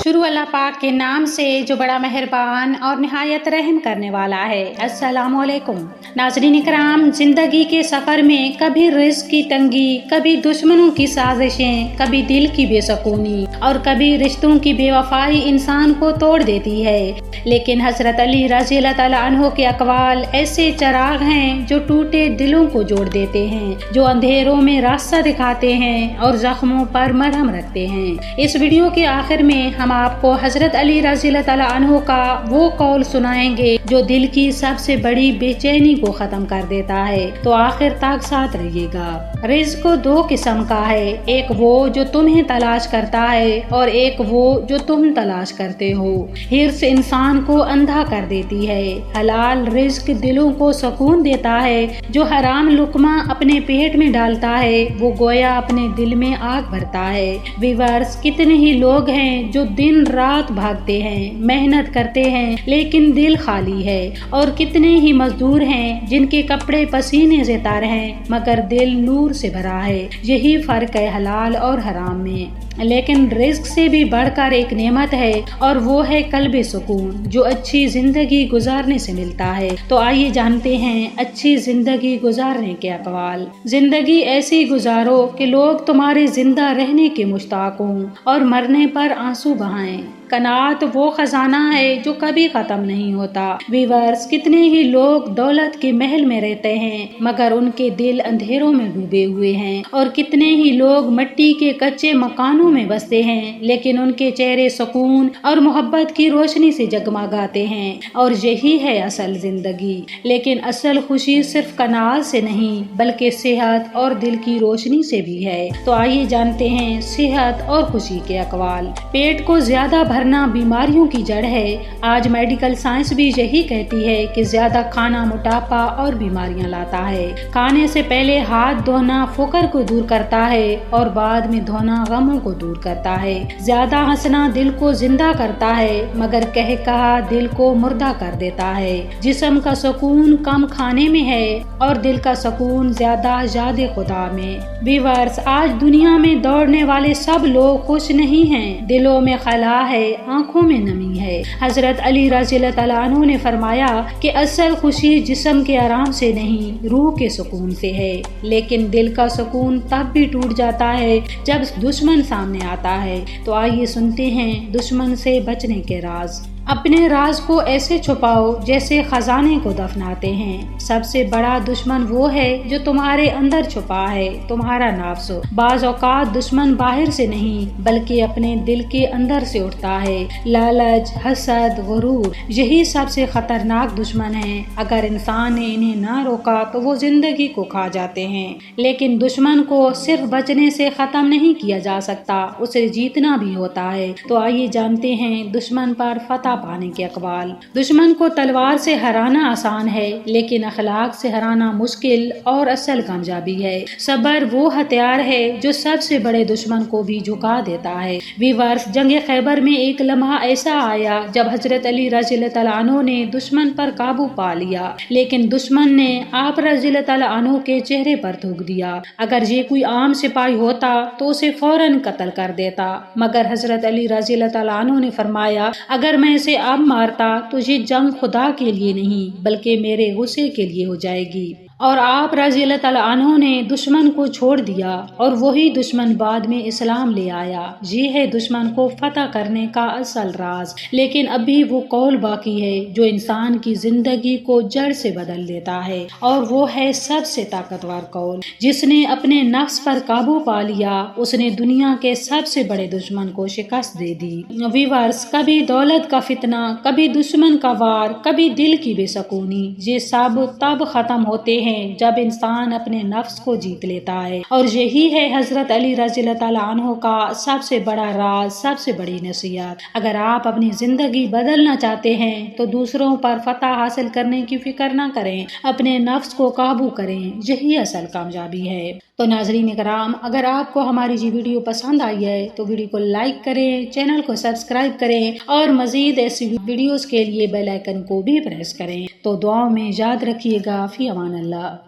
शुरू अल्लाह पाक के नाम से जो बड़ा मेहरबान और निहायत रहम करने वाला है। अस्सलामु अलैकुम। नाज़रीन इकराम, जिंदगी के सफ़र में कभी रिज़्क़ की तंगी, कभी दुश्मनों की साजिशें, कभी दिल की बेसकूनी और कभी रिश्तों की बेवफाई इंसान को तोड़ देती है। लेकिन हज़रत अली रज़ी अल्लाह तआला अन्हु के अक़वाल ऐसे चिराग हैं जो टूटे दिलों को जोड़ देते हैं, जो अंधेरों में रास्ता दिखाते हैं और जख्मों पर मरहम रखते हैं। इस वीडियो के आखिर में हम आपको हज़रत अली रज़ी अल्लाह तआला अन्हु का वो कौल सुनाएंगे जो दिल की सबसे बड़ी बेचैनी को ख़त्म कर देता है। तो आखिर तक साथ रहिएगा। रिज़्क़ दो किस्म का है, एक वो जो तुम्हें तलाश करता है और एक वो जो तुम तलाश करते हो। हिर्स इंसान को अंधा कर देती है। हलाल रिज़्क़ दिलों को सुकून देता है। जो हराम लुकमा अपने पेट में डालता है वो गोया अपने दिल में आग भरता है। व्यूअर्स, कितने ही लोग हैं जो दिन रात भागते हैं, मेहनत करते हैं, लेकिन दिल खाली है। और कितने ही मजदूर हैं जिनके कपड़े पसीने से तर हैं मगर दिल नूर से भरा है। यही फर्क है हलाल और हराम में। लेकिन रिज़्क़ से भी बढ़कर एक नेमत है और वो है कल्बे सुकून, जो अच्छी जिंदगी गुजारने से मिलता है। तो आइए जानते हैं अच्छी जिंदगी गुजारने के अक़वाल। जिंदगी ऐसी गुजारो कि लोग तुम्हारे जिंदा रहने के मुश्ताक हों और मरने पर आंसू बहाएं। कनात वो खजाना है जो कभी खत्म नहीं होता। व्यूअर्स, कितने ही लोग दौलत के महल में रहते हैं मगर उनके दिल अंधेरों में डूबे हुए हैं। और कितने ही लोग मिट्टी के कच्चे मकानों में बसते हैं लेकिन उनके चेहरे सुकून और मोहब्बत की रोशनी से जगमगाते हैं। और यही है असल जिंदगी। लेकिन असल खुशी सिर्फ कनात से नहीं बल्कि सेहत और दिल की रोशनी से भी है। तो आइए जानते हैं सेहत और खुशी के अक़वाल। पेट को ज्यादा भरना बीमारियों की जड़ है। आज मेडिकल साइंस भी यही कहती है कि ज्यादा खाना मोटापा और बीमारियां लाता है। खाने से पहले हाथ धोना फुकर को दूर करता है और बाद में धोना गमों को दूर करता है। ज्यादा हंसना दिल को जिंदा करता है मगर कह कहा दिल को मुर्दा कर देता है। जिस्म का सुकून कम खाने में है और दिल का सुकून ज्यादा याद खुदा में। व्यूअर्स, आज दुनिया में दौड़ने वाले सब लोग खुश नहीं हैं। दिलों में खला है, आंखों में नमी है। हजरत अली रज़ी अल्लाह तआला अन्हु ने फरमाया कि असल खुशी जिस्म के आराम से नहीं रूह के सुकून से है। लेकिन दिल का सुकून तब भी टूट जाता है जब दुश्मन सामने आता है। तो आइए सुनते हैं दुश्मन से बचने के राज। अपने राज को ऐसे छुपाओ जैसे खजाने को दफनाते हैं। सबसे बड़ा दुश्मन वो है जो तुम्हारे अंदर छुपा है, तुम्हारा नफ्स। बाज़ औक़ात दुश्मन बाहर से नहीं बल्कि अपने दिल के अंदर से उठता है। लालच, हसद, गुरूर, यही सबसे खतरनाक दुश्मन है। अगर इंसान ने इन्हें ना रोका तो वो जिंदगी को खा जाते हैं। लेकिन दुश्मन को सिर्फ बचने से खत्म नहीं किया जा सकता, उसे जीतना भी होता है। तो आइए जानते हैं दुश्मन पर फतह पाने के अक़वाल। दुश्मन को तलवार से हराना आसान है लेकिन अखलाक से हराना मुश्किल और असल कामयाबी है। सब्र वो हथियार है जो सबसे बड़े दुश्मन को भी झुका देता है। व्यूअर्स, जंग खैबर में एक लम्हा ऐसा आया जब हजरत अली रज़ी अल्लाह तआला अन्हु ने दुश्मन पर काबू पा लिया, लेकिन दुश्मन ने आप रज़ी अल्लाह तआला अन्हु के चेहरे पर थूक दिया। अगर ये कोई आम सिपाही होता तो उसे फौरन कत्ल कर देता, मगर हजरत अली रज़ी अल्लाह तआला अन्हु ने फरमाया, अगर मैं इसे अब मारता तो ये जंग खुदा के लिए नहीं बल्कि मेरे गुस्से के लिए हो जाएगी। और आप रज़ी अल्लाह तआला अन्हु ने दुश्मन को छोड़ दिया और वही दुश्मन बाद में इस्लाम ले आया। ये है दुश्मन को फतह करने का असल राज। लेकिन अभी वो कौल बाकी है जो इंसान की जिंदगी को जड़ से बदल देता है और वो है सबसे ताकतवर कौल। जिसने अपने नफ्स पर काबू पा लिया उसने दुनिया के सबसे बड़े दुश्मन को शिकस्त दे दी। व्यूअर्स, कभी दौलत का फितना, कभी दुश्मन का वार, कभी दिल की बेसकूनी, ये सब तब खत्म होते हैं जब इंसान अपने नफ्स को जीत लेता है। और यही है हजरत अली रज़ी अल्लाह तआला अन्हु का सबसे बड़ा राज, सबसे बड़ी नसीहत। अगर आप अपनी जिंदगी बदलना चाहते हैं तो दूसरों पर फतह हासिल करने की फिक्र न करें, अपने नफ्स को काबू करें, यही असल कामयाबी है। तो नाज़रीन इकराम, अगर आपको हमारी ये वीडियो पसंद आई है तो वीडियो को लाइक करें, चैनल को सब्सक्राइब करें और मजीद ऐसी वीडियोस के लिए बेल आइकन को भी प्रेस करें। तो दुआओं में याद रखिएगा। फी अमान अल्लाह।